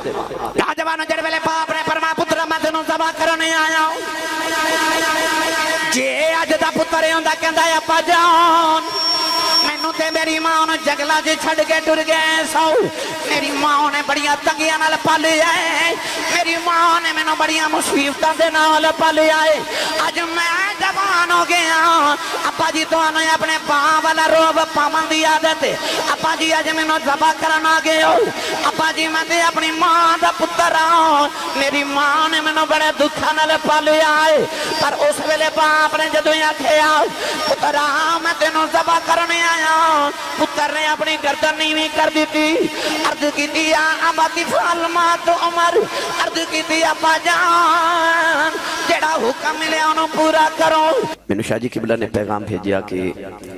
نوجوان جڑ ویلے باپ نے فرمایا پتر میں تینوں ذبح کرنے آیا ہوں جے اج دا پتر ہوندا کہندا ہے ابا جان مینوں تے میری ماں نے جنگلاں وچ چھڈ کے ٹر گئے سو میری ماں نے بڑیاں تنگیاں نال پالیا ہے میری ماں نے مینوں بڑیاں مصیبتاں دے نال پالیا ہے اج میں جوان ہو گیا ابا جی تانوں اپنے باں والا روب پاون دی عادت ہے ابا جی اج مینوں ذبح کرن آ گئے ہو ابا جی میں تے اپنی ماں دا پتر ہاں میری ماں نے مینوں بڑے دکھاں نال پالیا ہے پر اس ویلے باپ نے جدوں آکھیا پتر میں تینوں ذبح کرنے آیا پتر نے اپنی گردن نیویں کر دیتی عرض کیتی ابا کی فالما تو عمر عرض کیتی ابا جان جڑا حکم ملیا انہوں پورا کرو مینوں شاہ جی قبلہ نے پیغام بھیجیا کہ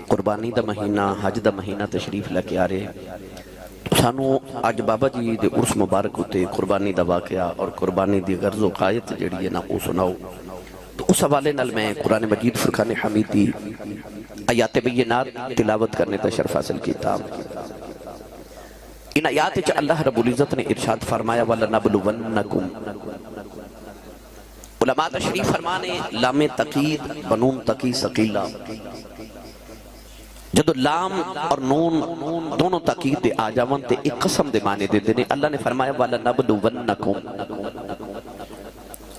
قربانی دا مہینہ حج دا مہینہ تشریف لے کے آ رہے سانو آج بابا جی دے عرس مبارک ہوتے قربانی دا واقعہ اور قربانی دی غرض و قائد جڑی ہے نا وہ سناؤ تو اس حوالے نال میں قرآن مجید فرقان حمید دی آیات بینات تلاوت کرنے تا شرف حاصل کیتا ان آیات وچ اللہ رب العزت نے ارشاد فرمایا وَلَنَبْلُوَنَّكُمْ علماء تشریف فرمانے لام تقید بنون تقی ثقیلہ جدو لام اور نون دونوں تقید دے آ جاون تے ایک قسم دے معنی دے دینے اللہ نے فرمایا وَلَنَبْلُوَنَّكُمْ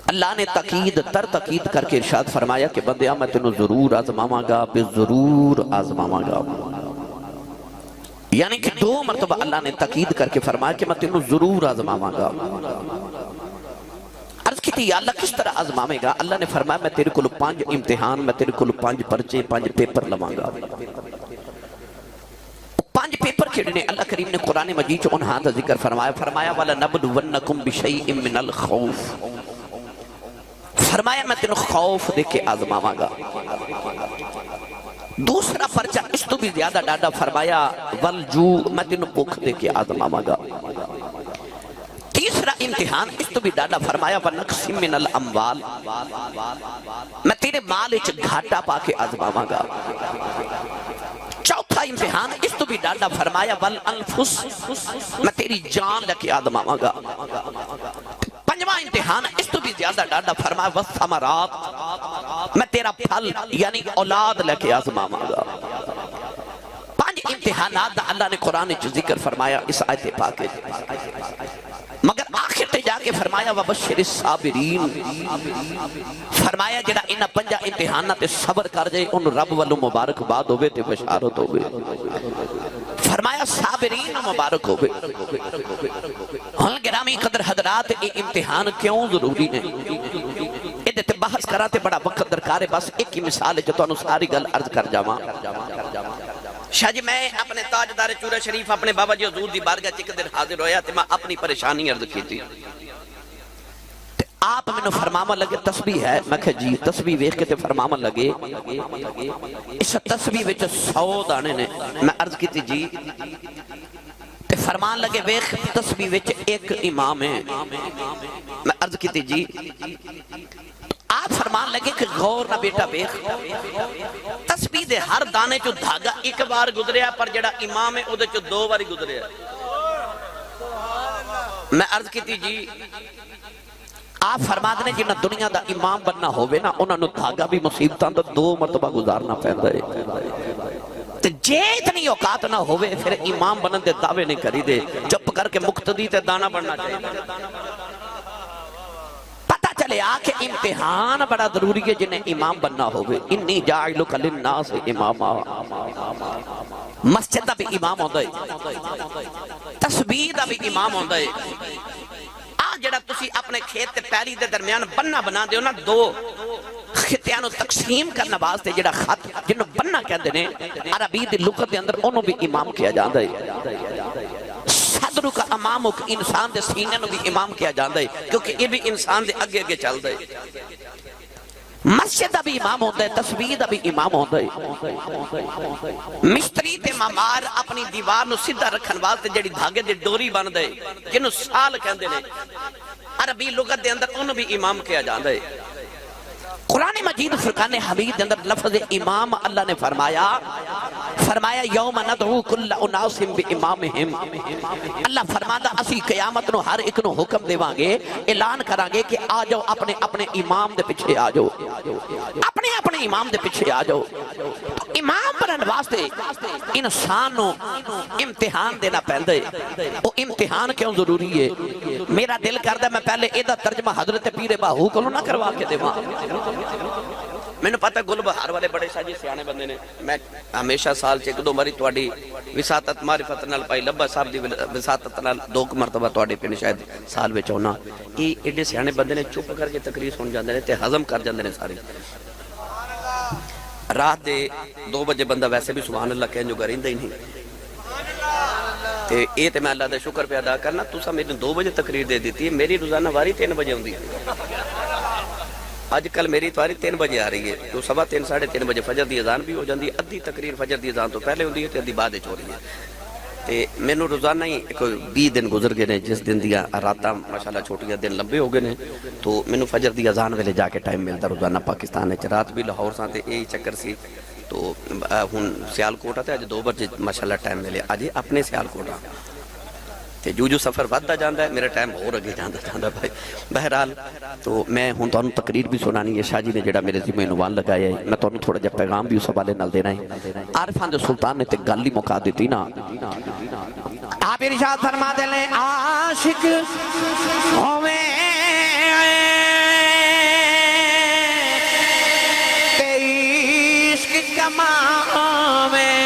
اللہ نے تقید تر تقید کر کے ارشاد فرمایا کہ بندیاں میں تینوں ضرور آزماواں گا بے ضرور آزماواں گا یعنی کہ دو مرتبہ اللہ نے تقید کر کے فرمایا کہ میں تینوں ضرور آزماواں گا عرض کی تھی یا اللہ کس طرح آزماوے گا اللہ نے فرمایا میں تیرے کل 5 امتحان میں تیرے کل 5 پرچے 5 پیپر لواں گا 5 پیپر کھڑنے اللہ کریم نے قرآن مجید چو انہاں دا ذکر فرمایا وَلَنَبْلُوَنَّكُمْ بِشَيْءٍ مِّنَ الْخَوْفِ فرمایا میں تینوں خوف دے کے آزماواں گا دوسرا پرچہ اس تو بھی زیادہ ڈاڈا فرمایا وَالْجُوء میں تینوں بھوک دے کے آزماواں گا تیسرا امتحان اس تو بھی ڈاڈا فرمایا وَنَقْسِم مِّنَ الْأَمْوَالِ میں تیرے مال اچھ گھاٹا پا کے آزماواں گا چوتھا امتحان اس تو بھی ڈاڈا فرمایا وَالْأَنفُسِ میں تیری جان لکے آزماواں گا پنجواں امتحان اس تو بھی زیادہ ڈاڈا فرمایا وَالثَّمَرَاتِ میں تیرا پھل یعنی اولاد لکے آزماواں گا 5 امتحانات اللہ نے قرآن چو ذکر فرمایا اس آیت پاک مگر آخر تے جا کے فرمایا وَبَشِّرِ الصَّابِرِينَ فرمایا جڑا انہا 5 امتحانات صبر کر جائے ان رب والو مبارک بعد ہوئے تے بشارت ہوئے فرمایا صابرین مبارک ہوئے گرامی قدر حضرات یہ امتحان کیوں ضروری ہے یہ تے بحث کراتے بڑا وقت درکار ہے بس ایک ہی مثال ہے جو تو انہوں ساری گل عرض کر جاواں شاہ جی میں اپنے تاجدار چورہ شریف اپنے بابا جی حضور دی بارگاہ چک دیر حاضر ہویا تے میں اپنی پریشانی عرض کی تھی آپ میں نے فرماما لگے تسبیح ہے میں کہا جی تسبیح ویخ کے تے فرماما لگے اس تسبیح ویچ 100 دانے نے میں عرض کی تھی جی تے فرمان لگے ویخ تسبیح ویچ ایک امام ہے میں عرض کی تھی جی آپ فرمان لگے کہ غور نہ بیٹا بیخ تسبیح دے ہر دانے چو دھاگا ایک بار گزریا پر جڑا امام ہے او دے چو 2 باری گزریا میں عرض کی تھی جی آپ فرما دنے جنہ دنیا دا امام بننا ہوئے نا انہوں نے دھاگا بھی مصیبتاں دا 2 مرتبہ گزارنا پہندا ہے جے اتنی اوقات نہ ہوئے پھر امام بنن دے دعوے نہیں کری دے چپ کر کے مقتدی تے دانا بننا چاہیے چلے آکے امتحان بڑا ضروری ہے جنہیں امام بننا ہوئے انی جاعلک للناس اماما مسجد دا بھی امام ہوندہ ہے تسبیح دا بھی امام ہوندہ ہے جڑا تسی اپنے کھیت تے پیری دے درمیان بننا بنا دے ہو نا 2 خطیانو تقسیم کرنا واسطے جڑا خط جنہوں بننا کہہ دینے عربی دی لغت دے اندر انہوں بھی امام کیا جاندہ ہے صدرو کا امامک انسان دے سینے نو بھی امام کیا جاندہ ہے کیونکہ یہ بھی انسان دے اگے اگے چل دے مسجد دا بھی امام ہوندہ ہے تسبیح دا بھی امام ہوندہ ہے مستری تے مامار اپنی دیوار نو سدھا رکھن واسطے جڑی دھاگے دے ڈوری بن دے جنہوں سال کہندے نے عربی لغت دے اندر انہوں بھی امام کیا جاندہ ہے قرآن مجید فرقان حمید کے اندر لفظ امام اللہ نے فرمایا یوم ندعو کل اناس بامامہم، اللہ فرماتا اسی قیامت نو ہر ایک نو حکم دیواں گے، اعلان کراں گے کہ آ جاؤ اپنے اپنے امام دے پیچھے آ جاؤ، اپنے اپنے امام دے پیچھے آ جاؤ۔ تو امام بنن واسطے انسان نو امتحان دینا پیندا ہے۔ وہ امتحان کیوں ضروری ہے؟ میرا دل کردا میں پہلے ایدا ترجمہ حضرت پیر باہو کولوں نہ کروا کے دیواں۔ میں نے پتا گل بہار والے بڑے ساجی سیانے بندے نے، میں ہمیشہ سال چ ایک دو مری تواڈی وساطت معرفت نال پائی لبا صاحب دی وساطت نال دو مرتبہ تواڈے پنڈ شاید سال وچ ہونا، یہ ایڈے سیانے بندے نے چپ کر کے تقریر سن جاندے نے تے ہضم کر جاندے نے ساری۔ رات دے 2 بجے بندہ ویسے بھی سبحان اللہ کہن جو رہندا ہی نہیں، تے اے تے میں اللہ دا شکر پہ ادا کرنا، تساں میری 2 بجے تقریر دے دیتی ہے، میری روزانہ واری 3 بجے ہوندی ہے۔ آج کل میری تواری 3 بجے آ رہی ہے، تو 3:15 ساڑھے 3 بجے فجر دی اذان بھی ہو جاندی ہے، ادھی تقریر فجر دی اذان تو پہلے ہوندی ہے تے ادھی بعد وچ ہو رہی ہے۔ تے مینوں روزانہ ہی کوئی 20 دن گزر گئے نے جس دن دیا راتاں ماشاءاللہ چھوٹیاں دن لمبے ہو گئے نے، تو مینوں فجر دی اذان ویلے جا کے ٹائم ملتا روزانہ پاکستان وچ۔ رات بھی لاہور ساں تے یہی چکر سی، تو ہن سیالکوٹ تے اج 2 بجے ماشاءاللہ ٹائم ملے، اج اپنے سیالکوٹ تے جو سفر ودتا جاندا ہے میرا ٹائم اور اگے جاندا بھائی۔ بہرحال تو میں ہن تانوں تقریر بھی سنانی ہے، شاہ جی نے جڑا میرے ذمہ عنوان لگایا ہے، میں تانوں تھوڑا جہا پیغام بھی اس حوالے نال دینا ہے۔ عارفاں دے سلطان نے تے گل ہی مکا دتی نا، آپ ارشاد فرما دے لیں عاشق ہوویں تے عشق کماویں،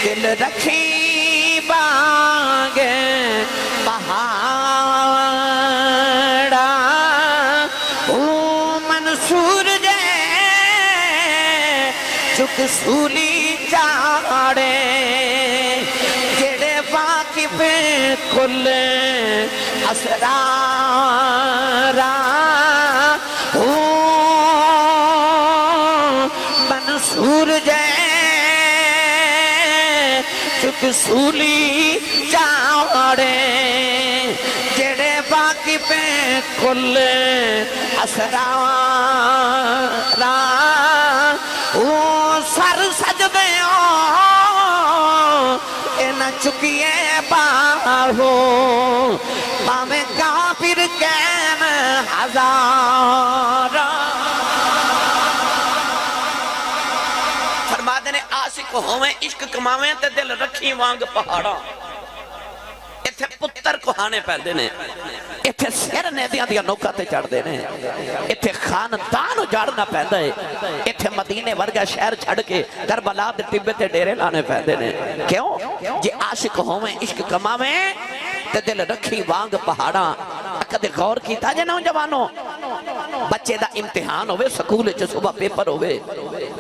دل رکھی چک سولی چاڑے جڑے واقف کل اسرارا منصور جے چک سولی چاڑے جڑے واقف کل اسرارا سر سجدے نہ چکیے باہو پاویں کافر کہن ہزار۔ فرما دے نے عاشق ہوویں عشق کماویں تے دل رکھی وانگ پہاڑاں، ایتھے پتر کہانے پیندے نے، ایتھے سر نیدیاں دیا نوکا تے چڑھ دے نے، ایتھے خاندان اجاڑنا پیندا ہے، ایتھے مدینے ورگا شہر چھڑ کے کربلا دے ٹبے تے ڈیرے لانے پیندے نے۔ کیوں؟ جے عاشق ہوویں عشق کماویں تے دل رکھی وانگ پہاڑاں۔ کدے غور کیتا جے نوجوانوں، بچے دا امتحان ہوئے سکول چ صبح پیپر ہوئے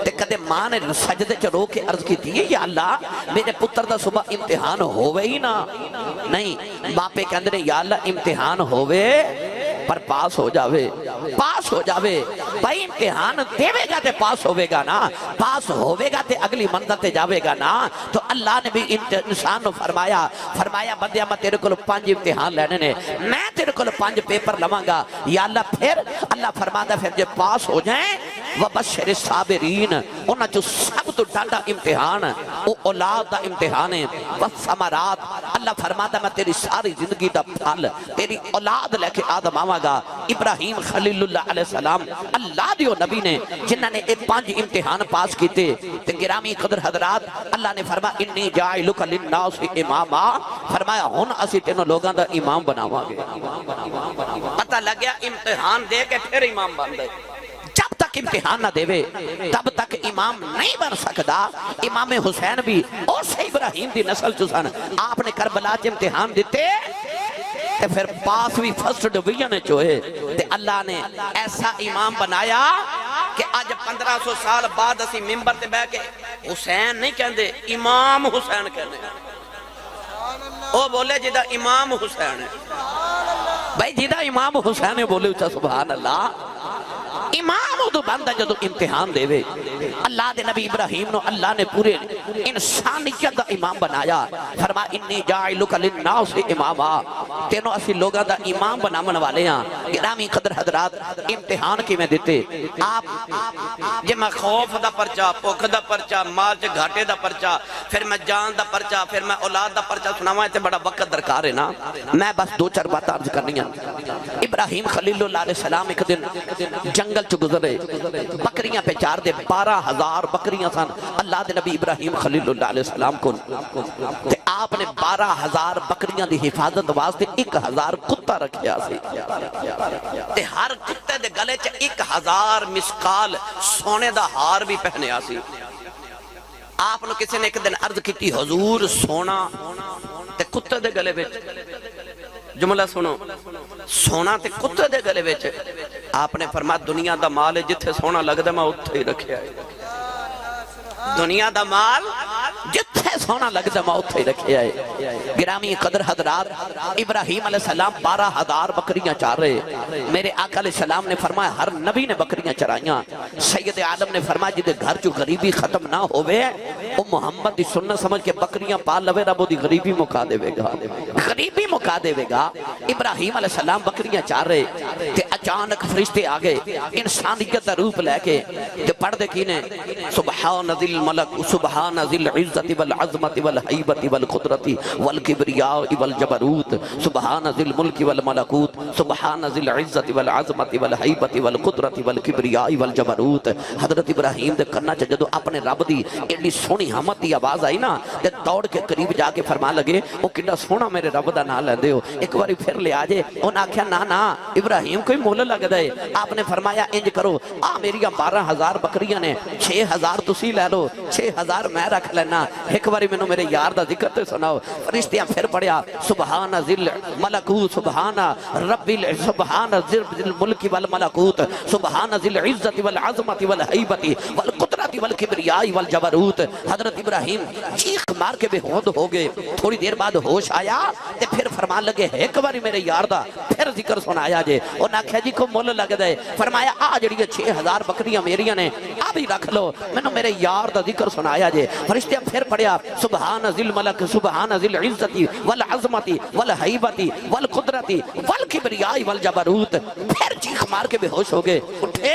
تے کدے ماں نے سجدے چ رو کے عرض کی تھی یا اللہ میرے پتر دا صبح امتحان ہوئے ہی نا، نہیں باپے کے اندر یا اللہ امتحان ہوئے پر پاس ہو جاوے، پاس ہو جاوے۔ بھائی امتحان دیوے گا تے پاس ہوئے گا نا، پاس ہوئے گا تے اگلی منزل تے جاوے گا نا۔ تو اللہ نے بھی انسان نو فرمایا بندیا میں تیرے کو 5 امتحان لینے نے، میں تیرے کو 5 پیپر لواں گا یا اللہ۔ پھر اللہ فرماتا پھر جب پاس ہو جائیں وَبَشِّرِ الصَّابِرِينَ، انہاں جو سب تو ڈاڈا امتحان وہ اولاد دا امتحان ہے، وَالثَّمَرَاتِ، اللہ فرماتا میں تیری ساری زندگی دا پھل تیری اولاد لے کے آدم آواں گا۔ ابراہیم خلیل اللہ علیہ السلام اللہ دیو نبی نے جنہاں نے 5 امتحان پاس کیتے، تے گرامی قدر حضرات اللہ نے فرمایا انی جاعلک للناس اماما، فرمایا ہن اسی تینوں لوگاں دا امام بناواں گے۔ پتہ لگ گیا امتحان دے کے پھر امام بن دے، جب تک امتحان نہ دے تب تک امام نہیں بن سکتا۔ امام حسین بھی اور سے ابراہیم دی نسل چسن، آپ نے کربلا چ امتحان دیتے تے پھر پاس بھی فرسٹ ڈویژن چوئے، تے اللہ نے ایسا امام بنایا کہ آج 1500 سال بعد اسی ممبر تے بیٹھ کے حسین نہیں کہندے، امام حسین کہندے۔ او بولے جدہ امام حسین ہے، بھائی جدہ امام حسین ہے بولے اچھا سبحان اللہ۔ امام امام ادو بنتا جدو امتحان دے وے اللہ دے نبی ابراہیم نو اللہ نے پورے انسانیت دا امام بنایا فرما انی جاعلک للناس اماما تینوں اسی لوگاں دا امام بنامن والے ہاں گرامی قدر حضرات امتحان کی میں دیتے آپ جے میں خوف دا پرچا پوکھ دا پرچا مال چ گھاٹے دا پرچا پھر میں جان دا پرچا پھر میں اولاد دا پرچا سناواں تے بڑا وقت درکار ہے نا میں بس دو چار بات عرض کرنی ہیں ابراہیم خلیل اللہ علیہ السلام ایک دن جنگل چ گزرے بکریاں پہ چار دے 12,000 بکریاں سن اللہ دے نبی ابراہیم خلیل اللہ علیہ السلام کو تے آپ نے 12,000 بکریاں دی حفاظت واسطے 1,000 کتا رکھیا سی تے ہر کتے دے گلے چ 1,000 مسکال سونے دا ہار بھی پہنیا سی آپ نے کسی نے ایک دن عرض کی حضور سونا تے کتے دے گلے وچ جملہ سنو سونا تے کتے دے گلے وچ آپ نے فرمایا دنیا دا مال ہے جتھے سونا لگدا میں اتھے ہی رکھیا ہے دنیا دا مال جتھے سونا لگدا میں اتھے ہی رکھیا ہے گرامی قدر حضرات ابراہیم علیہ السلام 12,000 بکریاں چار رہے میرے آقا علیہ السلام نے فرمایا ہر نبی نے بکریاں چرائیاں سید عالم نے فرمایا جدے گھر جو غریبی ختم نہ ہوئے وہ محمد دی سنت سمجھ کے بکریاں پال لوے رب دی غریبی مکا دے گا غریبی مکا دے گا ابراہیم علیہ السلام بکریاں چار رہے تے اچانک فرشتے آگے انسانیت دا روپ لے کے تے پڑھ دے کینے سبحان ذی الملک سبحان ذی العزت والعظمت والحیبت والقدرت والکبریاء والجبروت سبحان ذی الملک والملکوت سبحان ذی العزت والعظمت والحیبت والقدرت والکبریاء والجبروت حضرت ابراہیم دے کرنا چا جدو اپنے رب دی ایڈی سونی حمد دی آواز آئی نا تے دوڑ کے قریب جا کے فرما لگے وہ کڈا سونا میرے رب دا نام لیندے ہو ایک باری پھر لے آجے انہاں آکھیا نا ابراہیم کوئی مول لگ دے آپ نے فرمایا انج کرو میریاں 12,000 بکریاں نے 6,000 تسی لے لو 6,000 میں رکھ لینا ایک باری میں میرے یار دا ذکر تے سناؤ فرشتیاں پھر پڑھیا سبحان ذل ملکوت سبحان رب سبحان ذل الملک والملکوت سبحان ذل عزت والعظمت والحیبت والقدرت والکبریاء والجبروت حضرت ابراہیم چیخ مار کے بے ہوش ہو گئے تھوڑی دیر بعد ہوش آیا تے پھر فرمان لگے ایک باری میرے یار دا پھر ذکر سنایا جے اور ناکھیا جی کو مول لگ دے فرمایا جڑی 6,000 بکریاں میریاں نے بھی رکھ لو میں نے میرے یار دا ذکر سنایا جے فرشتے پھر پڑھیا سبحان ذی الملک سبحان ذی العزت والعظمت والحیبت والقدرت والکبریاء والجبروت پھر چیخ مار کے بے ہوش ہو گئے اٹھے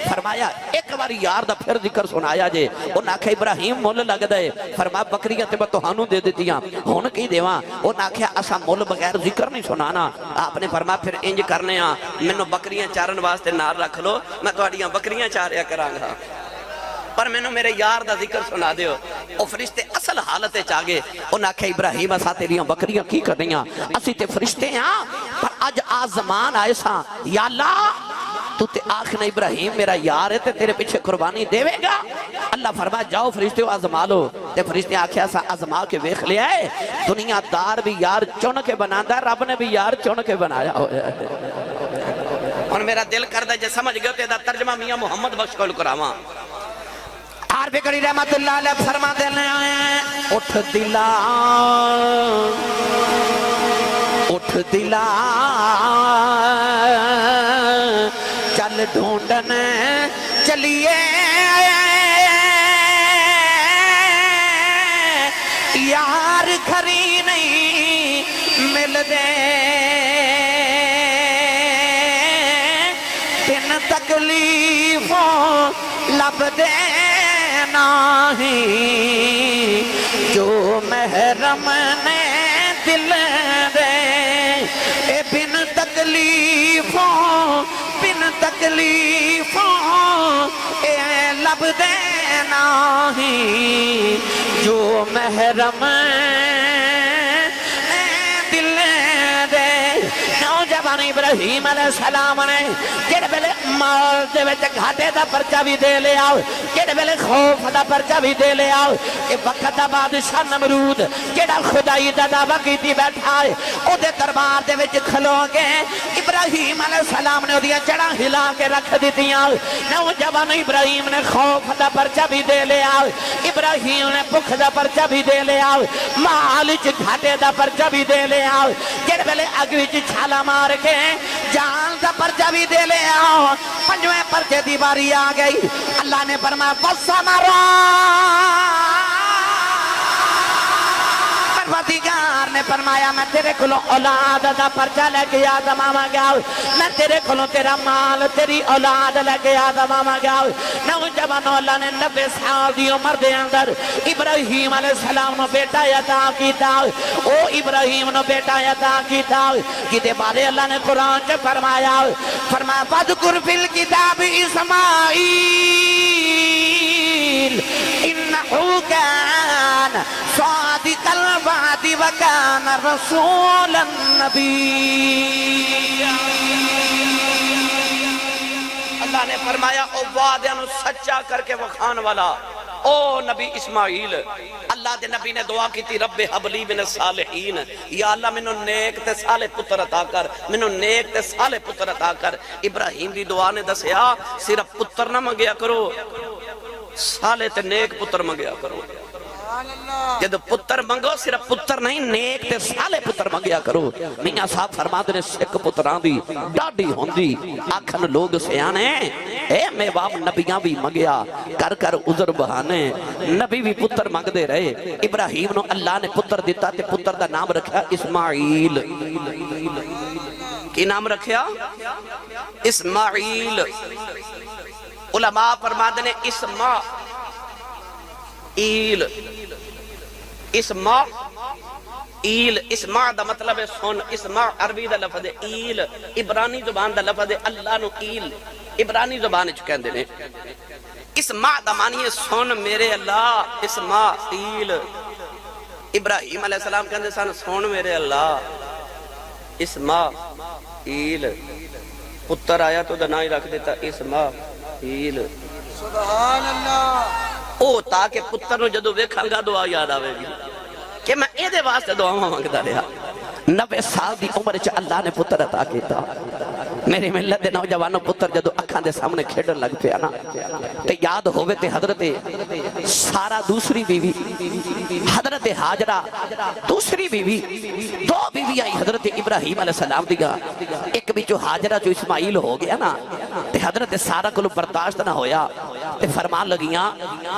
فرمایا ایک باری یار دا پھر ذکر سنایا جے او ناکھے ابراہیم مول لگ دے فرمایا بکریاں تے میں تہانوں دے دیتیاں ہن کی دیواں او ناکھے اسا مول بغیر ذکر نہیں سنانا آپ نے فرمایا پھر انج کرنے ہاں مینوں بکریاں چارن واسطے نال رکھ لو میں تہاڈیاں بکریاں چاریا کراں گا پر میں میرے یار دا ذکر سنا دیو او فرشتے اصل حالت چاگے او ناکھے ابراہیم اسا تیریاں بکریاں کی کرنیاں اسی تے فرشتے ہاں پر اج آزمان آئے ساں یا اللہ تو تے آخنا ابراہیم میرا یار ہے تے تیرے پیچھے قربانی دے گا اللہ فرما جاؤ فرشتے آزما لو تے فرشتے آکھیا سا آزما کے ویکھ لیا ہے دنیا دار بھی یار چن کے بناتا رب نے بھی یار چن کے بنایا ہوا ہے اور میرا دل کردہ جے سمجھ گئے تے دا ترجمہ میاں محمد بخش کول کراواں عارف کری رحمت اللہ علیہ فرما دینے آئے اٹھ دلا چل ڈھونڈن چلیے یار گھری نہیں مل دے بن تکلیفوں لب دے نہیں جو محرم نے دل دے اے بن تکلیفوں اے لب دے نہیں جو محرم دل دے نوجوان ابراہیم علیہ السلام نے جڑے ویلے مال دے وچ گھاٹے دا پرچہ بھی دے لے آؤ جڑے ویلے خوف دا پرچہ بھی دے لے آؤ کہ وقت دا بادشاہ نمرود جڑا خدائی دا دعویٰ کیتی بیٹھا ہے او دے دربار دے وچ کھلو گے ابراہیم علیہ السلام نے اودیاں جڑاں ہلا کے رکھ دتیاں نوجوان ابراہیم نے خوف دا پرچہ بھی دے لے آؤ ابراہیم نے بھوک دا پرچہ بھی دے لے آؤ مال وچ گھاٹے دا پرچہ بھی دے لے آؤ جڑے ویلے اگ وچ چھالا مار کے جان دا پرچہ بھی دے لے آؤ. پنجویں پرچے دی باری آ گئی. اللہ نے فرمایا وَالسَّمَرَا. پروردگار نے فرمایا میں تیرے کلوں اولاد دا پرچہ لے کے آدم آما گیا. میں تیرے کلوں تیرا مال تیری اولاد لے کے آدم آما گیا. نوجوان اللہ نے 90 سال دی عمر دے اندر ابراہیم علیہ السلام نو بیٹا عطا کیتا. او ابراہیم نو بیٹا عطا کیتا. کیتے بارے اللہ نے قرآن چ فرمایا وَاذْكُرْ فِي الْكِتَابِ إِسْمَاعِيلَ إِنَّهُ كَانَ صَادِقَ الْوَعْدِ وَكَانَ رَسُولًا نَبِيًّا. اللہ نے فرمایا او وعدے نو سچا کر کے وکھان والا او نبی اسماعیل. اللہ دے نبی نے دعا کی تھی رب حبلی من الصالحین. یا اللہ منو نیک تے صالح پتر عطا کر. منو نیک تے صالح پتر عطا کر. ابراہیم دی دعا نے دسیا صرف پتر نہ منگیا کرو صالح تے نیک پتر منگیا کرو. جد پتر منگو صرف پتر نہیں نیک تے صالح پتر منگیا کرو. میاں صاحب فرماتے نے سکھ پتران دی ڈاڈی ہوندی آکھن لوگ سیانے اے میں باپ نبیاں بھی منگیا کر کر عذر بہانے. نبی بھی پتر منگ دے رہے. ابراہیم نو اللہ نے پتر دیتا تے پتر دا نام رکھا اسماعیل. کی نام رکھیا؟ اسماعیل. علماء فرماتے نے اسماعیل اسماع دا مطلب ہے سن. اسماع عربی دا لفظ ہے ایل. عبرانی زبان دا لفظ ہے اللہ نو ایل. عبرانی زبان چکیں دے اسماع دا معنی ہے سن میرے اللہ. اسماع ایل. ابراہیم علیہ السلام کہندے سن سن میرے اللہ. اسماع ایل. پتر آیا تو دا نائی رکھ دیتا اسماع ایل. سبحان اللہ. او تاکہ پتر نو جدو ویکھاں گا دعا یاد آوے گی کہ میں اے دے واسطے دعا مانگدا رہا. 90 سال دی عمر چ اللہ نے پتر عطا کیتا. میری ملت دے نوجوانوں پتر جدو اکھاں دے سامنے کھیڈن لگ پیا نا تے یاد ہووے تے حضرت سارا دوسری بیوی حضرت ہاجرہ دوسری بیوی دو بیوی آئی حضرت ابراہیم علیہ السلام دیگا. ایک بھی جو ہاجرہ جو اسماعیل ہو گیا نا تے حضرت سارا کو برداشت نہ ہویا تے فرمان لگیاں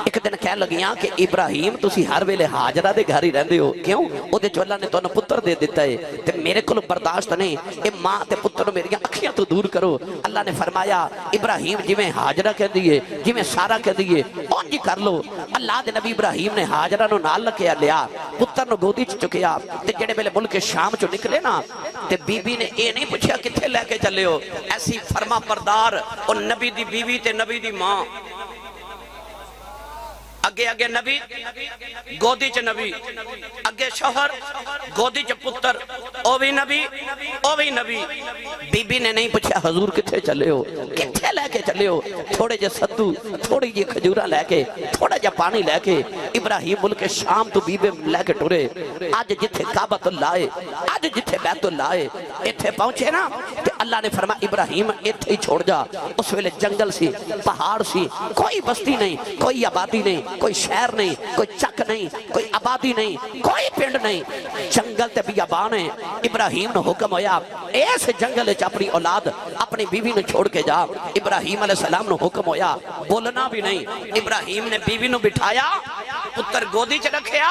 ایک دن کہہ لگیاں کہ ابراہیم تسی ہر ویلے ہاجرہ دے گھر ہی رہندے ہو کیوں؟ او دے جو اللہ نے تو پتر دے دیتا ہے تے میرے کو برداشت نہیں. اے ماں تے پتر میری اکھیاں تو دور کرو. اللہ نے فرمایا ابراہیم جی میں ہاجرہ کہہ دیئے جی میں سارا کہہ دیئے اونجی کر لو. اللہ دے نبی ابراہیم نے ہاجرہ نو نال لکیا لیا پتر نو گودی چکیا تے جڑے میلے ملک شام چو نکلے نا تے بی بی نے اے نہیں پوچھا کتھے لے کے چلے ہو. ایسی فرما پردار اور نبی دی بیوی تے نبی دی ماں اگے اگے نبی گودی چ نبی اگے شوہر گودی چ پتر او بھی نبی بی بی نے نہیں پوچھا حضور کتھے چلے ہو کتھے لے کے چلے ہو. تھوڑے جے ستو تھوڑی جی کھجورا لے کے تھوڑا جا پانی لے کے ابراہیم ملک شام تو بی بی لے کے ٹرے. آج جتھے کعبۃ اللہ ہے آج جتھے بیت اللہ ہے ایتھے پہنچے نا تے اللہ نے فرمایا ابراہیم ایتھے ہی چھوڑ جا. اس ویلے جنگل سی پہاڑ سی کوئی بستی نہیں کوئی آبادی نہیں کوئی شہر نہیں کوئی چک نہیں کوئی آبادی نہیں کوئی پنڈ نہیں جنگل تے بیابان ہے. ابراہیم نے حکم ہویا ایس جنگل وچ اپنی اولاد اپنی بیوی نے چھوڑ کے جا. ابراہیم علیہ السلام نے حکم ہویا بولنا بھی نہیں. ابراہیم نے بیوی نو بٹھایا پتر گودی چ رکھیا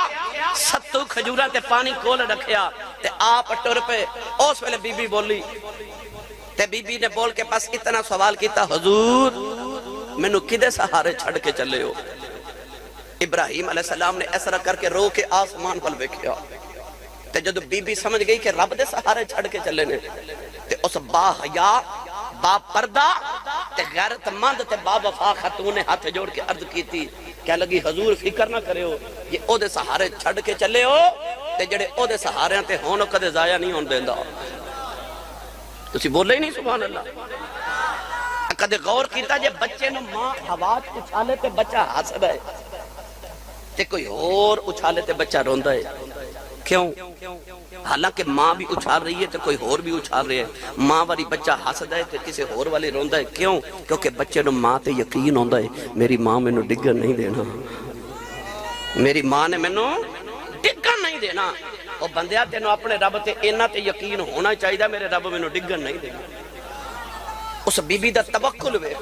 ستو کھجورا تے پانی کول رکھیا تے آپ ٹر پے. اس ویلے بی بی بولی تے بی بی نے بول کے پاس اتنا سوال کیتا حضور مینوں کدے سہارے چھڑ کے چلے ہو. ابراہیم علیہ السلام نے ایسا کر کے رو کے آسمان پل ویکھیا تے جدو بی بی سمجھ گئی کہ رب دے سہارے چھڑ کے چلے نے تے اس با حیا با پردہ تے غیرت مند تے با وفا خاتون نے ہاتھ جوڑ کے عرض کی تھی کہہ لگی حضور فکر نہ کرے ہو یہ او دے سہارے چھڑ کے چلے ہو تے جڑے او دے سہارے تے ہونو کدے ضائع نہیں ہون دیندا. تسی بولے ہی نہیں سبحان اللہ. کدے غور کیتا جے بچے نو ماں ہوا اچھالے تے بچہ ہسدا ہے تے کوئی اور اچھالے تے بچہ روندا ہے کیوں؟ حالانکہ ماں بھی اچھال رہی ہے تو کوئی اور بھی اچھال رہے ہیں. ماں والی بچہ ہسدا ہے تے کسی اور والی روندا ہے کیوں؟ کیونکہ بچے نو ماں تے یقین ہوندا ہے میری ماں مینوں ڈگن نہیں دینا میری ماں نے مینوں ڈگن نہیں دینا. وہ بندیا تینوں اپنے رب تے اینا تے یقین ہونا چاہیے میرے رب میں ڈگن نہیں دے. اس بی بی دا توکل وے.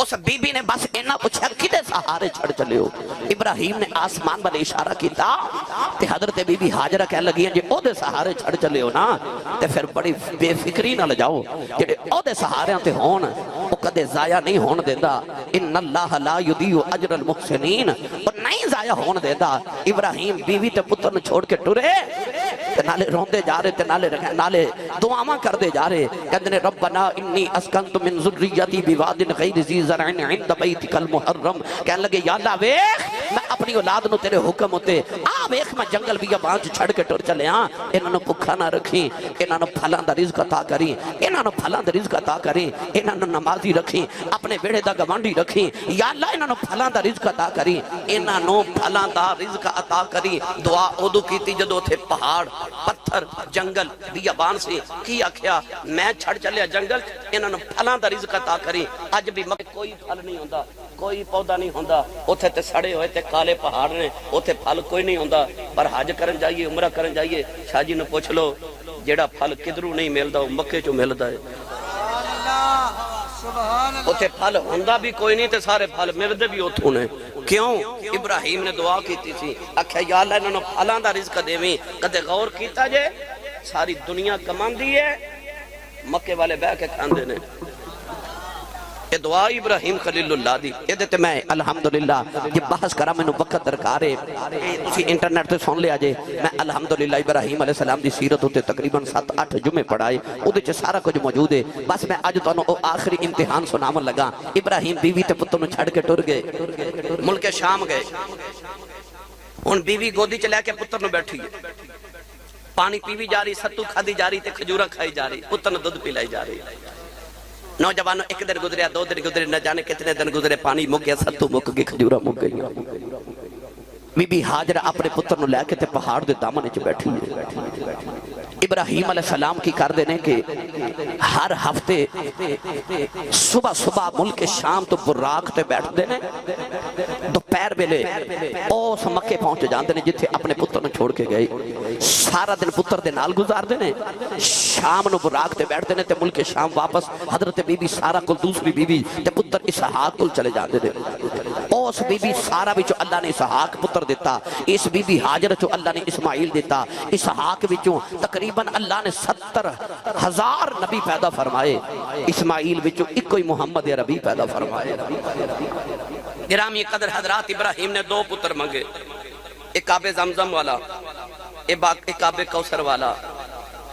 اس بی بی نے بس اینا پوچھا کدے سہارے چھڑ چلے ہو. ابراہیم نے آسمان والے اشارہ کیتا تے حضرت بی بی ہاجرہ کہہ لگی جے او دے سہارے چھڑ چلے ہو نا تے پھر بڑی بے فکری نہ لجاؤ. جڑے او دے سہارے تے ہون او کدے ضائع نہیں ہون دیندا. ان اللہ لا یضیع اجر المحسنین. اور نہیں ضائع ہون دیندا. ابراہیم بیوی تے پتر نو چھوڑ کے ٹرے تے نالے روندے جا رہے تے نالے دعاواں کردے جا رہے. کہندے نے ربنا انی اسکنت من ذریتی بواد غیر ذی زرع عند بیتک المحرم. کہنے لگے یا اللہ ویکھ میں اپنی اولاد نو تیرے حکم ہوتے آ ویکھ میں جنگل بیابان چ چھڑ کے ٹر چلے ہاں. انہاں نو بھکھا نہ رکھی. انہاں نو پھلاں دا رزق عطا کری. انہاں نو پھلاں دا رزق عطا کری. انہاں نو نمازی رکھی. اپنے بیڑے دا گوانڈی رکھی. یا اللہ انہاں نو پھلاں دا رزق عطا کری. انہاں نو پھلاں دا رزق عطا کری. دعا اودو کیتی جدو تھے پہاڑ پتھر جنگل بیابان سے کی آکھیا میں چھڑ چلیا جنگل انہاں نو پھلاں دا رزق عطا کری. اج بھی مکے کوئی پھل نہیں ہوندا کوئی پودا نہیں ہوندا. اوتھے تے سڑے ہوئے تے کالے پہاڑ نے اوتھے پھل کوئی نہیں ہوندا. پر حج کرن جائیے عمرہ کرن جائیے شاہ جی نے پوچھ لو جیڑا پھل کدھروں نہیں ملدا وہ مکے چوں ملدا ہے. اوتھے پھل ہوندا بھی کوئی نہیں تے سارے پھل ملدے بھی اوتھوں نے. کیوں؟ ابراہیم نے دعا کیتی تھی آکھیا یا اللہ انہاں نوں پھلاں دا رزق دیویں. کدے غور کیتا جے ساری دنیا کماندی ہے مکے والے بہ کے کھاندے نے. یہ دعا ابراہیم خلیل اللہ دی. یہ دیتے میں الحمدللہ یہ بحث کرا میں نے وقت درکار ہے اسی انٹرنیٹ تے سن لیا جے. میں الحمدللہ ابراہیم علیہ السلام دی سیرت ہوتے تقریباً 7-8 جمعے پڑھائے او دے سارا کچھ موجود ہے. بس میں اج تانوں او آخری امتحان سناون لگا. ابراہیم بیوی تے پتر نو چھڑ کے ٹر گئے ملک شام گئے. ہن بیوی گودی چ لے کے پتر نو بیٹھی ہے پانی پیوی جا رہی ستو کھادی جا رہی تے کھجوراں کھائی جا رہی پتر نو دودھ پلائی جا رہی. نوجوانوں ایک دن گزریا 2 دن گزرے نہ جانے کتنے دن گزرے پانی مک گیا ستو مک گئی کھجورا مک گئی. بی بی ہاجرہ اپنے پتر نو لے کے تے پہاڑ دے دامن وچ بیٹھی ہے. ابراہیم علیہ السلام کی کر دینے کہ ہر ہفتے صبح ملک شام تو براق تے بیٹھ دینے دوپہر ویلے اس مکے پہنچ جاندے نے جتھے اپنے پتر نو چھوڑ کے گئے. سارا دن پتر دے نال گزار دینے شام نو براق تے بیٹھ دینے تے ملک شام واپس حضرت بی بی سارا کل دوسری بی بی تے پتر اسحاق کل چلے جاندے نے. اس بی بی سارا وچوں اللہ نے اسحاق پتر دیتا. اس بی بی ہاجر چوں اللہ نے اسماعیل دیتا. اسحاق وچوں تقریباً اللہ نے 70,000 نبی پیدا فرمائے. اسماعیل وچوں ایک کوئی محمد عربی پیدا فرمائے. گرامی قدر حضرات ابراہیم نے 2 پتر مانگے. ایک آب زمزم والا ایک آب کوثر والا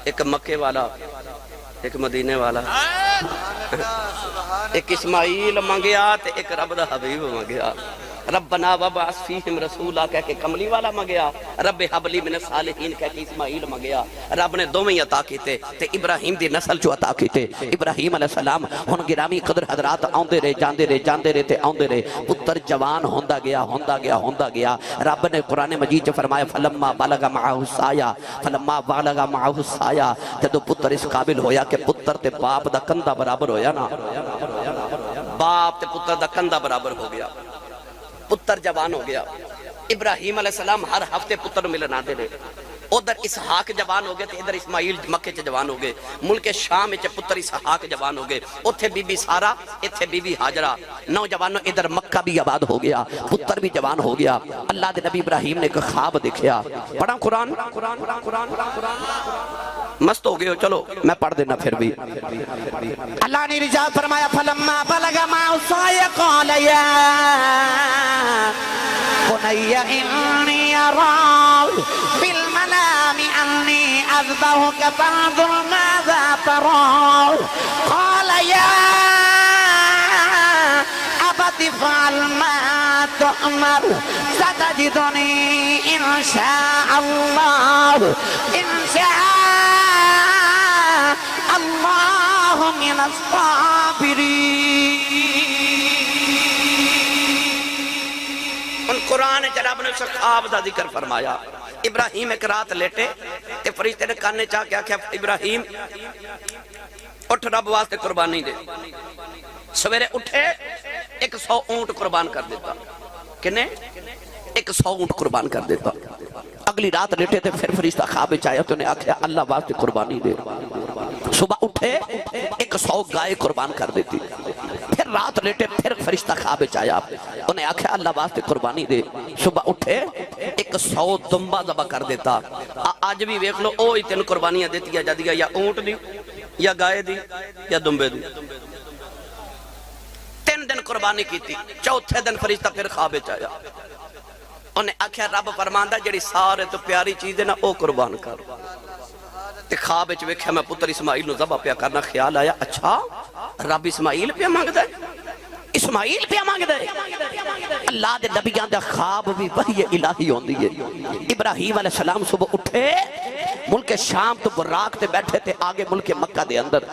ایک مکے والا ایک مدینے والا. ایک اسماعیل مانگیا تے ایک رب دا حبیب مانگیا. ربنا وبعث فیہم رسولا کہہ کے کملی والا مانگیا. رب حب لی من الصالحین کہہ کے اسماعیل مانگیا. رب نے دوویں عطا کیتے تے ابراہیم دی نسل چوں عطا کیتے. ابراہیم علیہ السلام ہن گرامی قدر حضرات آندے رہے جاندے رہے تے آندے رہے. پتر جوان ہوندا گیا. رب نے قرآن مجید چ فرمایا فلما بلغ معه السعی جدوں پتر اس قابل ہویا کہ پتر تے باپ دا کندھا برابر ہویا نا. باپ تے پتر دا کندھا برابر ہو گیا. پتر جوان ہو گیا. ابراہیم علیہ السلام ہر ہفتے پتر ملن آتے رہے. ادھر اسحاق جوان ہو گئے تے ادھر اسماعیل مکے چ جوان ہو گئے. ملک شام وچ پتر اسحاق جوان ہو گئے. اوتھے بی بی سارا ایتھے بی بی ہاجرہ. نوجوانوں ادھر مکہ بھی آباد ہو گیا پتر بھی جوان ہو گیا. اللہ دے نبی ابراہیم نے ایک خواب دیکھیا. پڑھا قرآن مست ہو گئے ہو. چلو میں پڑھ دینا پھر بھی. اللہ نے ارشاد فرمایا فلما بلغ معه السعی قال یا بنی انی اری فی المنام انی اذبحک فانظر ماذا تری. قال یا ابت افعل ما تؤمر ستجدنی ان شاء اللہ اللہ من الصابرین. ان قرآن رب نے اس خواب دا ذکر فرمایا. ابراہیم ایک رات لیٹے تے فرشتے نے کانے چاہ کے آکھیا ابراہیم اٹھ رب واسطے قربانی دے. سویرے اٹھے 100 اونٹ قربان کر دیتا. کنے 100 اونٹ قربان کر دیتا. اگلی رات لیٹے تھے، پھر فرشتہ خواب وچ آیا تو نے آکھیا اللہ واسطے قربانی دے. صبح اٹھے 100 گائے قربان کر دیتی. پھر رات لیٹے، پھر فرشتہ خواب وچ آیا، انہیں آکھیا اللہ واسطے قربانی دے. صبح اٹھے 100 دمبا ذبح کر دیتا. آج بھی ویکھ لو اوہی 3 قربانیاں دیتی جاندیاں، یا اونٹ دی یا گائے دی یا دمبے دی. 3 دن قربانی کیتی. چوتھے دن فرشتہ پھر خواب وچ آیا، انہیں آکھیا رب فرماندا جڑی سارے تو پیاری چیز ہے نا او قربان کر. تے خواب وچ ویکھیا میں پتر اسماعیل نو ذبح پیا کرنا. خیال آیا اچھا رب اسماعیل پیا منگدا ہے، اسماعیل پہ مانگدا ہے. اللہ دے نبیان دا خواب بھی وحی الہی ہوندی ہے. ابراہیم علیہ السلام صبح اٹھے، ملک شام تو براق تے بیٹھے تھے آگے ملک مکہ دے اندر.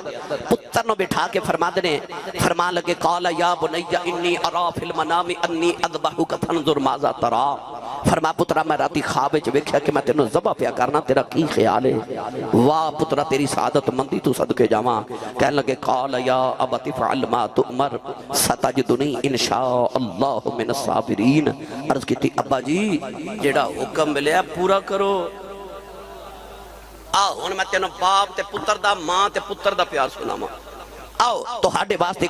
پتر نو بٹھا کے فرمان لگے قال یا بنی انی ارا فی المنام انی اذبحک فانظر ماذا ترا. فرما پترا میں راتی خواب وچ ویکھیا کہ میں تینوں ذبح پیا کرنا، تیرا کی خیال ہے؟ واہ پترا تیری سعادت مندی تو صدقے جاواں. کہنے لگے قال یا ابت فعل ما تؤمر ستجدنی انشاء اللہ من الصابرین. عرض کی تھی ابا جی جڑا حکم ملیا پورا کرو. آؤ ہن میں تینوں باپ تے پتر دا، ماں تے پتر دا پیار سناواں. آؤ تو ہاڈے واسطے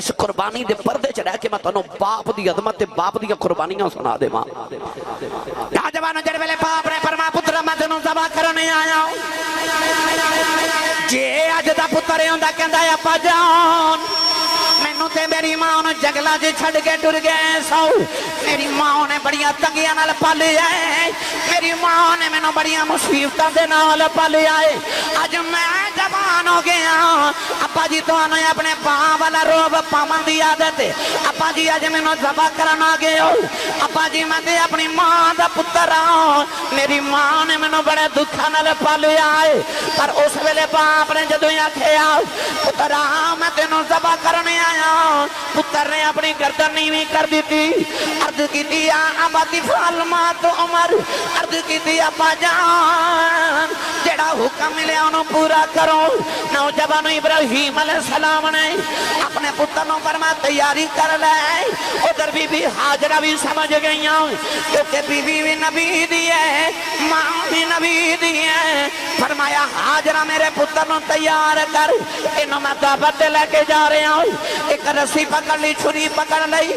اس قربانی دے پردے چ رہ کے میں تانوں باپ دی عظمت تے باپ دی قربانیاں سنا دیواں. نوجوانوں جڑے ویلے باپ نے فرمایا پتر میں تینوں ذبح کرنے آیا ہوں. جے اج دا پتر ہوندا کہندا ابا جان مینوں تے میری ماں نوں جنگلاں 'چ چھڈ کے ٹر گئے سو. میری ماں نے بڑیاں تنگیاں نال پالیا ہے، میری ماں نے مینوں بڑیاں مصیبتاں دے نال پالیا ہے. اج میں جوان ہو گیا ابا جی تانوں اپنے باں والا روب پاون دی عادت ہے. ابا جی اج مینوں ذبح کرن آ گئے ہو. ابا جی میں تے اپنی ماں دا پتر ہاں، میری ماں نے مینوں بڑے دکھاں نال پالیا ہے. پر اس ویلے باپ نے جدوں آکھیا پترا میں تینوں ذبح کرنے آیا، پتر نے اپنی گردن نیویں کر دیتی. عرض کیتی یا ابا فعل ما تؤمر. عرض کیتی ابا جان جڑا حکم ملیا انہوں پورا کرو. نوجوان ابراہیم علیہ السلام نے اپنے پتر نوں فرمایا تیاری کر لے. ادھر بی بی ہاجرہ بھی سمجھ گئی ہوں کیونکہ بی بی بھی نبی دی ہے، ماں بھی نبی دی ہے. فرمایا ہاجرہ میرے پتر نوں تیار کر، انہوں میں دعوت لے کے جا رہے ہوں. ایک رسی پکڑ لی، چھری پکڑ لی.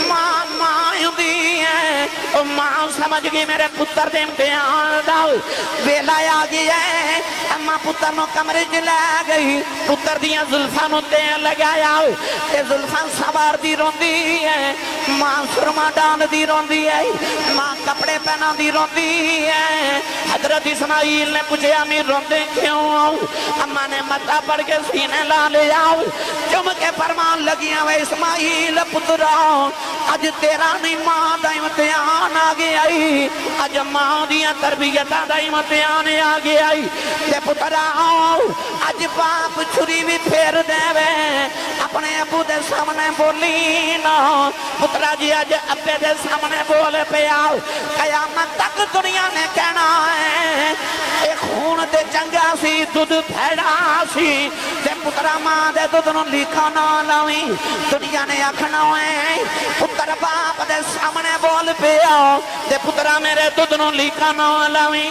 ماں ہوندی ہے، او ماں سمجھ گئی میرے پتر دے امتحان دا ویلا آ گئی ہے. اما پتر نو کمرے چ لے گئی، پتر دیاں زلفاں نو تیل لگایا، تے زلفاں سوار دی روندی ہے. ماں سرما ڈال دی روندی ہے، ماں کپڑے پہنا دی روندی ہے. حضرت اسماعیل نے پوچھا میں روندے کیوں؟ اما نے متھا پڑھ کے سینے لا لیا، چم کے فرمان لگیاں وے اسماعیل پترا اج تیرا نہیں ماں دا امتحان آ گیا، اج ماں دیاں تربیتاں دا امتحان آ گیا. تے پترا اج باپ چھری بھی پھیر دے وے، اپنے ابو دے سامنے بولی نا. پترا جی اج ابے دے سامنے بول پیا، قیامت تک دنیا نے کہنا ہے اے خون تے چنگا سی، دودھ پھیڑا سی. تے پترا ماں دے دودھ نوں لیکھا نہ لاویں، دنیا نے آکھنا ہے پتر باپ دے سامنے بول پیا تے پترا میرے دودھ نوں لیکھا نہ لاویں.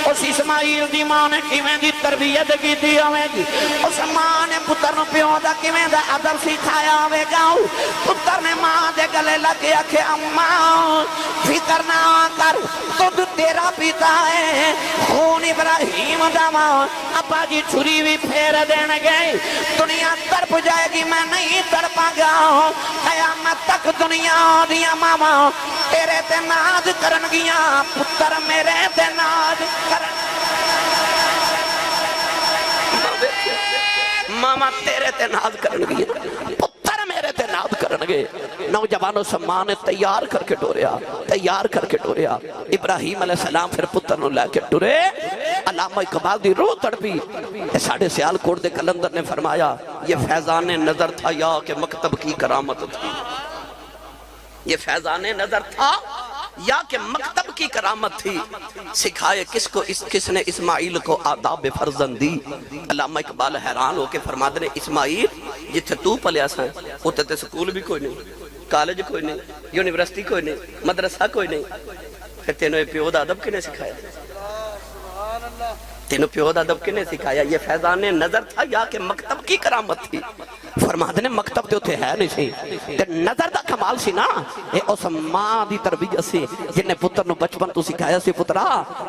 اس اسماعیل دی ماں نے کیویں دی تربیت کیتی ہوے گی، اس ماں نے پتر نوں پیو دا کیویں دا ادب سکھایا ہوے گا. پتر نے ماں دے گلے لگ کے آکھے اماں فکر نہ کر، دودھ تیرا پیتا ہے، خون ابراہیم دا. ماں ابا جی چھری بھی پھیر دین گئے، دنیا تڑپ جائے گی میں نہیں تڑپاں گا. قیامت تک دنیا دیا ماما تیرے تے ناز کرن گیا، پتر میرے تے ناز کرن. ماما تیرے تے ناز کرن گیا، پتر میرے تے ناز کرن گے. نوجوانوں سے ماں نے تیار کر کے ٹوریا. ابراہیم علیہ السلام پھر پتر نو لے کے ٹورے. علامہ اقبال دی روح تڑپی. ساڑھے سیال کوٹ دے کلندر نے فرمایا یہ فیضان نظر تھا یا کہ مکتب کی کرامت تھی. یہ فیضان نظر تھا یا کہ مکتب کی کرامت تھی. سکھائے کس کو کس نے اسماعیل کو آداب فرزندی. علامہ اقبال حیران ہو کے فرماتے ہیں اسماعیل جتھے تو پلیا سا اتنے تے سکول بھی کوئی نہیں، کالج کوئی نہیں، یونیورسٹی کوئی نہیں، مدرسہ کوئی نہیں. تینوں پیو دا ادب کنے سکھایا سبحان اللہ تینوں پیو دا ادب کنے سکھایا یہ فیضان نظر تھا یا کہ مکتب کی کرامت تھی فرماتے نے مکتب تے اتھے ہے نہیں سی تے نظر دا کمال سی نا اے اس ماں دی تربیت سی جن نے پتر نو بچپن تو سکھایا سی پترا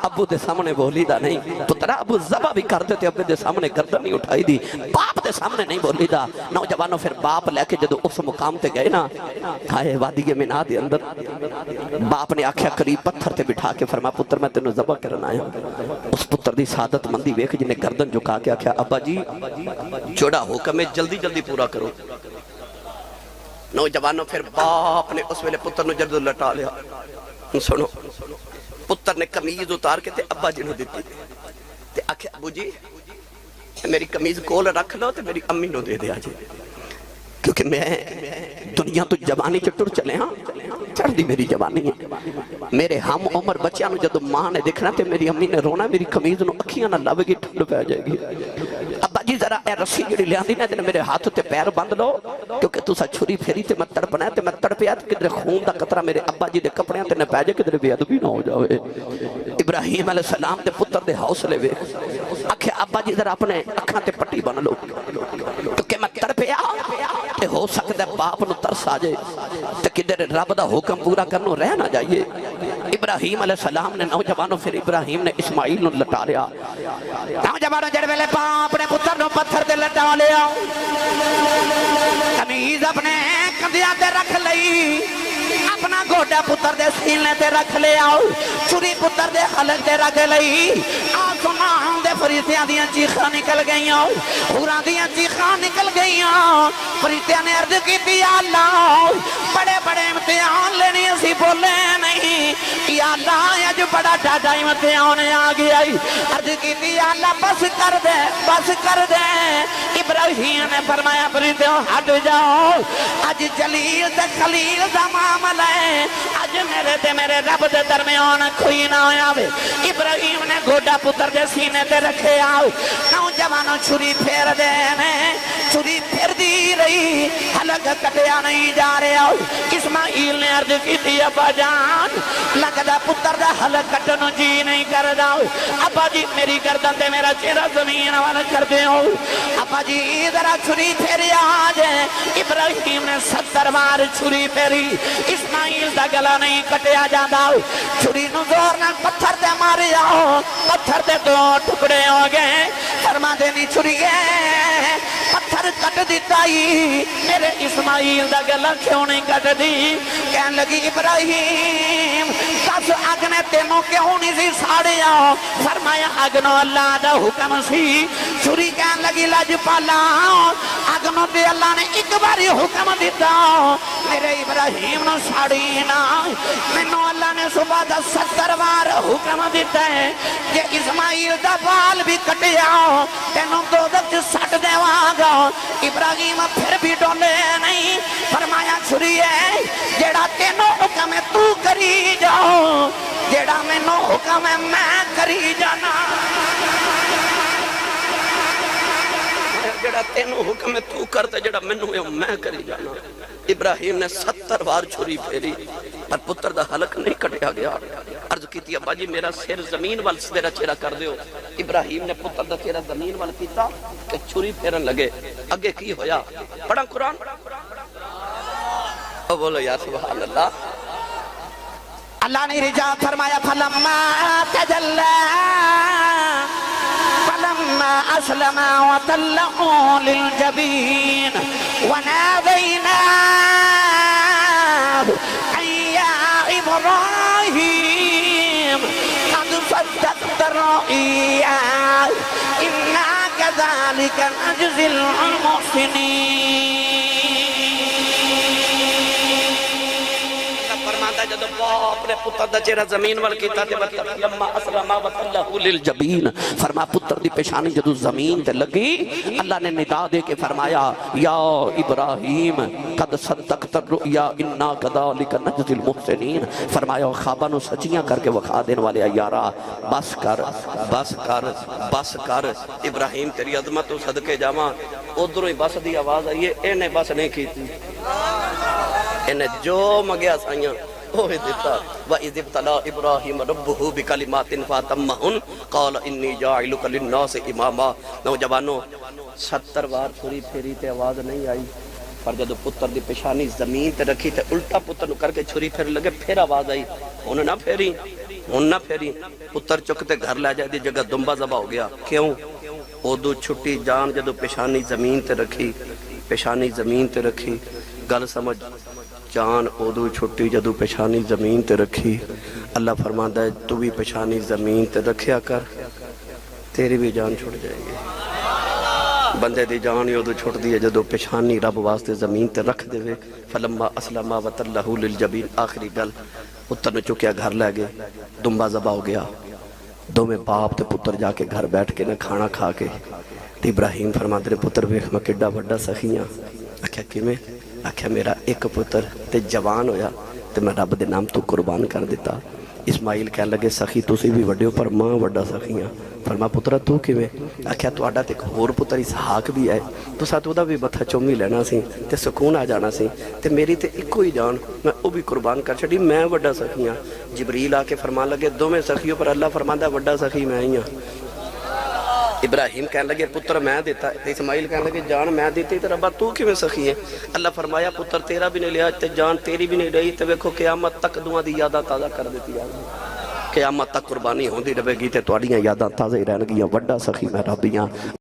ابو دے سامنے بولی دا نہیں پترا ابو ذبح بھی کر دیتے ابو دے سامنے گردن نہیں اٹھائی دی باپ دے سامنے نہیں بولی دا نوجوانوں پھر باپ لے کے جدو اس مقام تے گئے نا کھائے وادی مینا دے اندر باپ نے آکھیا قریب پتھر تے بٹھا کے فرما پتر میں تینوں ذبح کرنا آیا اس پتر دی سعادت مندی ویکھ جن نے گردن جھکا کے آکھیا ابا جی جوڑا حکم ہے جلدی جلدی پورا کرو نوجوانوں پھر باپ نے اس ویلے پتر نو جلد لٹا لیا سنو پتر نے کمیز اتار کے تے ابا جی نو دیتی تے آکھے ابو جی میری کمیز کول رکھ لو تے میری امی نو دے دیا جی کیونکہ میں دنیا تو جوانی چٹر چلے ہاں چڑھ دی میری جوانی ہے میرے ہم عمر بچیاں نو جدو ماں نے دیکھنا تے میری امی نے رونا میری کمیز نو اکھیاں نہ لو گی ٹھنڈ پہ جائے گی ابا جی ذرا اے رسی جڑی لیاندی نا تے میرے ہاتھ تے پیر بند لو کیونکہ تسا چھری پھیری تے میں تڑپنا ہے تے میں تڑپیا تے کدھر خون دا قطرہ میرے ابا جی دے کپڑیاں تے نہ پہ جائے کدھر بے ادبی نہ ہو جاوے ابراہیم علیہ السلام دے پتر دے حوصلے ویکھ آکھے ابا جی ذرا اپنے اکھاں تے پٹی بن لو کیونکہ میں تڑپیا تے ہو سکتا ہے باپ نو ترس آ جائے تے کدھر رب دا حکم پورا کرنو رہ نہ جائیے ابراہیم علیہ السلام نے نوجوانوں پھر ابراہیم نے اسماعیل نو لٹا لیا نوجوانوں جڑ ویلے باپ نے پتر نو پتھر تے لٹا لیا کمیز اپنے کندھیاں تے رکھ لئی اپنا گوڈا پتر دے سینے تے رکھ لیا چھری پتر دے حلق تے رکھ لئی آسمان دے فرشتیاں دیاں چیخاں نکل گئیاں حوراں دیاں چیخاں نکل گئیاں فرشتیاں نے عرض کیتی یا اللہ بڑے بڑے امتحان لینے اسی بولے نہیں یا اللہ اج بڑا ڈاڈا امتحان آ گیا عرض کیتی یا اللہ بس کر دے ابراہیم نے فرمایا فرشتیوں ہٹ جاؤ اج جلیل تے خلیل دا معاملہ ہے اج میرے تے میرے رب دے درمیان کوئی نہ ہویا وے ابراہیم نے گوڈا پتر دے سینے تے رکھے آؤ نوجوانوں چھری پھیر دے نے چھری پھر دی رہی حلق کٹیا نہیں جا رہے آؤ اسماعیل نے عرض کی تھی ابا جان لگدا پتر دا حلق کٹنو جی نہیں کر داؤ ابا جی میری گردن تے میرا چہرہ زمین والا کر دے ہو ابا جی ذرا چھری پھیری آج ابراہیم نے 70 بار چھری پھیری اسماعیل دا گلا نہیں کٹیا جاندہ چھری نو زور نہ پتھر تے مارے آؤ پتھر تے 2 ٹکڑے ہو گئے فرما دینی چھری ہے پتھر کٹ دیتا ہی میرے اسماعیل دا گلا کیوں نہیں کٹ دی کہن لگی ابراہیم دس اگ نے تینوں کیوں نہیں سی ساڑے آؤ فرمایا اگنو اللہ دا حکم سی چھری کہن لگی لج پالا اگنو تے اللہ نے ایک باری حکم دیتا میرے ابراہیم نو ساڑی نا مینوں اللہ نے صبح دا 70 بار حکم دیتا ہے کہ اسماعیل دا بال بھی کٹیا تینوں دوزخ سٹ دیواں گا ابراہیم پھر بھی ڈولے نہیں فرمایا چھری ہے جیڑا تینوں حکم ہے تو کری جاؤ جیڑا مینوں حکم ہے میں کری جانا جڑا تینوں حکم ہے تو کرتے جڑا منو ہے میں کری جانا ابراہیم نے 70 بار چھری پھیری پر پتر دا حلق نہیں کٹیا گیا عرض کیتی ابا جی میرا سر زمین وال میرا چہرہ کر دیو ابراہیم نے پتر دا چہرہ زمین وال کیتا کہ چھری پھیرن لگے اگے کی ہویا پڑھا قرآن او بولو یا سبحان اللہ اللہ نے رجاء فرمایا فلما تجلى فلما أسلم وتله للجبين وناديناه أن يا إبراهيم قد صدقت الرؤيا إنا كذلك نجزي المحسنين جدو باپ نے پتر دا چہرہ زمین وال کیتا تے لما اسلم وتلہ للجبین فرما پتر دی پیشانی جدو زمین تے لگی اللہ نے ندا دے کے فرمایا یا ابراہیم قد صدقت الرؤیا انا کذالک نجزی المحسنین فرمایا خواباں نو سچیاں کر کے وکھا دین والے یارا بس کر بس کر بس کر ابراہیم تیری عظمت تو صدقے جاواں ادھروں ہی بس دی آواز آئی ہے انہیں بس نہیں کیتی انہیں جو مگیا سائیاں اوہ دیتا وَإِذِ ابْتَلَىٰ إِبْرَاهِيمَ رَبُّهُ بِكَلِمَاتٍ فَأَتَمَّهُنَّ قَالَ إِنِّي جَاعِلُكَ لِلنَّاسِ إِمَامًا نوجوانوں 70 بار چھری پھیری تے آواز نہیں آئی پر جدو پتر دی پیشانی زمین تے رکھی تے الٹا پتر نو کر کے چھری پھیر لگے پھر آواز آئی انہوں نہ پھیری پتر چکتے گھر لے جائے دی جگہ دمبا زبا ہو گیا کیوں اودو چھٹی جان جدو پیشانی زمین تے رکھی گل سمجھ جان اودو چھٹی جدو پیشانی زمین تے رکھی اللہ فرماتا ہے تو بھی پیشانی زمین تے رکھیا کر تیری بھی جان چھٹ جائے گی بندے دی جان اودو چھٹ دی ہے جدو پیشانی رب واسطے زمین تے رکھ دے وے فلما اسلما وتلہ للجبین آخری گل پتر نے چکیا گھر لے گئے دمبا زبا ہو گیا دو میں باپ تے پتر جا کے گھر بیٹھ کے نہ کھانا کھا کے تے ابراہیم فرماتے نے پتر ویکھ میں کڈا وڈا سخیاں آکھیا کیویں آکھیا میرا ایک پتر تے جوان ہویا تے میں رب دے نام تو قربان کر دیتا اسماعیل کہنے لگے سخی تسی بھی وڈے ہو پر ماں وڈا سخیاں فرما پترا تو کیویں آکھیا تہاڈا تے ایک ہور پتر اسحاق بھی ہے تساں تو دا بھی متھا چومی لینا سی تے سکون آ جانا سی تے میری تے اکو ہی جان میں او بھی قربان کر چھڈی میں وڈا سخیاں جبریل آ کے فرمان لگے دوویں سخیوں پر اللہ فرماندا وڈا سخی میں ہی ہاں ابراہیم کہنے لگے پتر میں دیتا تے اسماعیل کہنے لگے جان میں دیتی تے ربا تو کیویں سخی ہے اللہ فرمایا پتر تیرا بھی نہیں لیا تے جان تیری بھی نہیں رہی تے ویکھو قیامت تک دعاں دی یاداں تازہ کر دیتی ہے قیامت تک قربانی ہوندی رہے گی تے تواڈیاں یاداں تازہ ہی رہن گیاں وڈا سخی میں رب ہاں